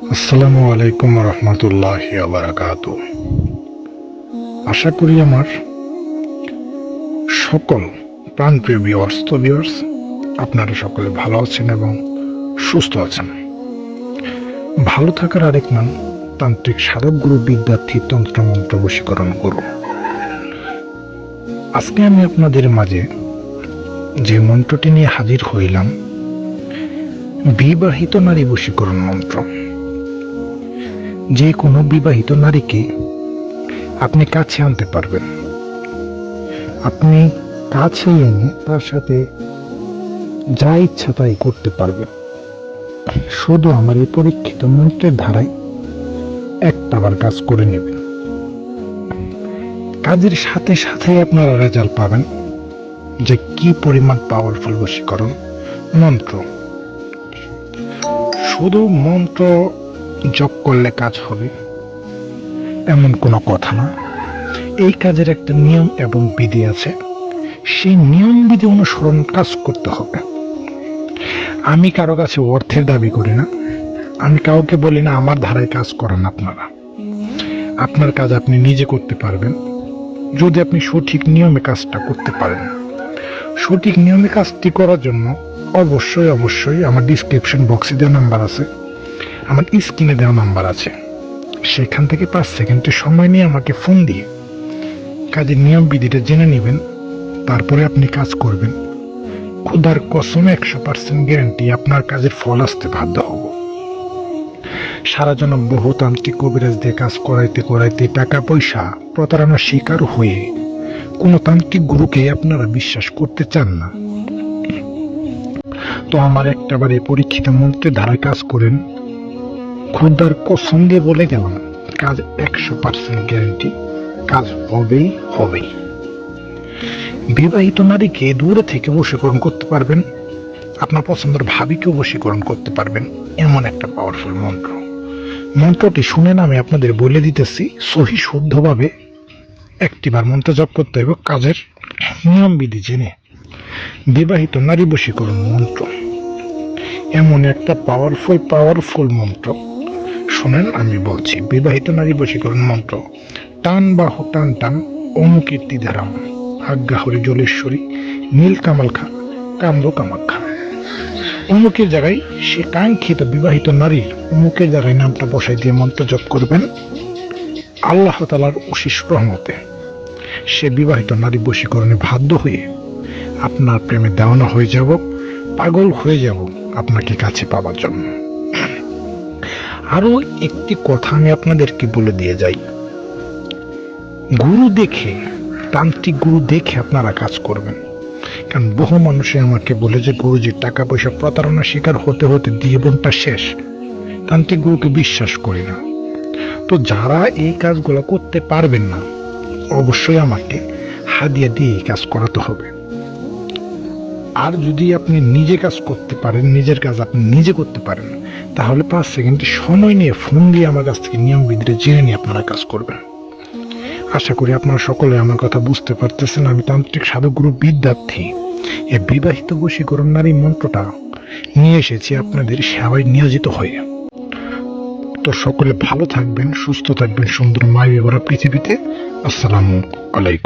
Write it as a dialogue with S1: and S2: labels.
S1: আসসালামু আলাইকুম রহমতুল্লাহি বারাকাতু। আশা করি আমার সকল প্রাণপ্রিয় ভিউয়ার্স আপনারা সকলে ভালো আছেন এবং সুস্থ আছেন। ভালো থাকার আরেক নাম তান্ত্রিক সাধক গুরু বিদ্যার্থী তন্ত্রমন্ত্র বশীকরণ গুরু। আজকে আমি আপনাদের মাঝে যে মন্ত্রটি নিয়ে হাজির হইলাম, বিবাহিত নারী বশীকরণ মন্ত্র। যে কোনো বিবাহিত নারীকে আপনি কাছে আনতে পারবেন। আপনি কাছে এনে তার সাথে যা ইচ্ছা তাই করতে পারবেন। শুধু আমার এই পরীক্ষিত মন্ত্রের ধারায় একটাবার কাজ করে নেবেন। কাজের সাথে সাথে আপনারা রেজাল্ট পাবেন যে কি পরিমাণ পাওয়ারফুল বশীকরণ মন্ত্র। শুধু মন্ত্র জপ করলে কাজ হবে এমন কোনো কথা না। এই কাজের একটা নিয়ম এবং বিধি আছে। সেই নিয়ম বিধি অনুসরণ কাজ করতে হবে। আমি কারো কাছে অর্থের দাবি করি না। আমি কাউকে বলি না আমার ধারায় কাজ করান আপনারা। আপনার কাজ আপনি নিজে করতে পারবেন যদি আপনি সঠিক নিয়মে কাজটা করতে পারেন। সঠিক নিয়মে কাজটি করার জন্য অবশ্যই আমার ডিসক্রিপশন বক্সে দেওয়া নাম্বার আছে, আমার স্ক্রিনে দেওয়া নাম্বার আছে, সেখান থেকে 5 সেকেন্ডের সময় নিয়ে আমাকে ফোন দিয়ে কাজের নিয়ম বিধিটা জেনে নেবেন। তারপরে আপনি কাজ করবেন। খোদার কসম 100% গ্যারান্টি আপনার কাজের ফল আসতে বাধ্য হব। সারা জনম বহু তান্ত্রিক কবিরাজ দিয়ে কাজ করাইতে টাকা পয়সা প্রতারণার শিকার হয়ে কোনো তান্ত্রিক গুরুকে আপনারা বিশ্বাস করতে চান না। তো আমার একটাবার এই পরীক্ষিত মন্ত্রের ধারায় কাজ করেন। খোদার কসম দিয়ে বলে গেলাম, কাজ 100% গ্যারান্টি, কাজ হবেই। বিবাহিত নারীকে দূরে থেকে বশীকরণ করতে পারবেন। আপনার পছন্দের ভাবিকেও বশীকরণ করতে পারবেন। এমন একটা পাওয়ারফুল মন্ত্র। মন্ত্রটি শুনেন, আমি আপনাদের বলে দিতেছি সহি শুদ্ধভাবে একটিবার মন্ত্র জপ করতে হবে কাজের নিয়ম বিধি জেনে। বিবাহিত নারী বশীকরণ মন্ত্র এমন একটা পাওয়ারফুল মন্ত্র। শোনেন, আমি বলছি, বিবাহিত নারী বশীকরণ মন্ত্র। টান বাহু টান টান অমুকীর্তি ধারাম আজ্ঞা হরি জলেশ্বরী নীল কামাল খা কামরু কামাখ্যা। অমুকের জায়গায় সে কাঙ্ক্ষিত বিবাহিত নারীর অমুকের জায়গায় নামটা বসাই দিয়ে মন্ত্র জপ করবেন। আল্লাহ তাআলার অশেষ রহমতে সে বিবাহিত নারী বশীকরণে বাধ্য হয়ে আপনার প্রেমে দেওয়ানা হয়ে যাব, পাগল হয়ে যাব আপনাকে কাছে পাওয়ার জন্য। আরো একটি কথা আমি আপনাদেরকে বলে দিয়ে যাই, গুরু দেখে, তান্ত্রিক গুরু দেখে আপনারা কাজ করবেন। কারণ বহু মানুষে আমাকে বলে যে গুরুজির টাকা পয়সা প্রতারণার শিকার হতে হতে জীবনটা শেষ, তান্ত্রিক গুরুকে বিশ্বাস করি না। তো যারা এই কাজগুলো করতে পারবেন না, অবশ্যই আমাকে হাদিয়া দিয়ে এই কাজ করাতে হবে। আর যদি আপনি নিজে কাজ করতে পারেন, নিজের কাজ আপনি নিজে করতে পারেন, তাহলে 5 সেকেন্ডের সময় নিয়ে ফোন দিয়ে আমার কাছ থেকে নিয়ম বিধিটা জেনে নিয়ে আপনারা কাজ করবেন। আশা করি আপনারা সকলে আমার কথা বুঝতে পারতেছেন। আমি তান্ত্রিক সাধক গুরু বিদ্যার্থী এই বিবাহিত বশীকরণ নারী মন্ত্রটা নিয়ে এসেছি আপনাদের সেবায় নিয়োজিত হয়ে। তো সকলে ভালো থাকবেন, সুস্থ থাকবেন সুন্দর মায়াবী ভরা পৃথিবীতে। আসসালামু আলাইকুম।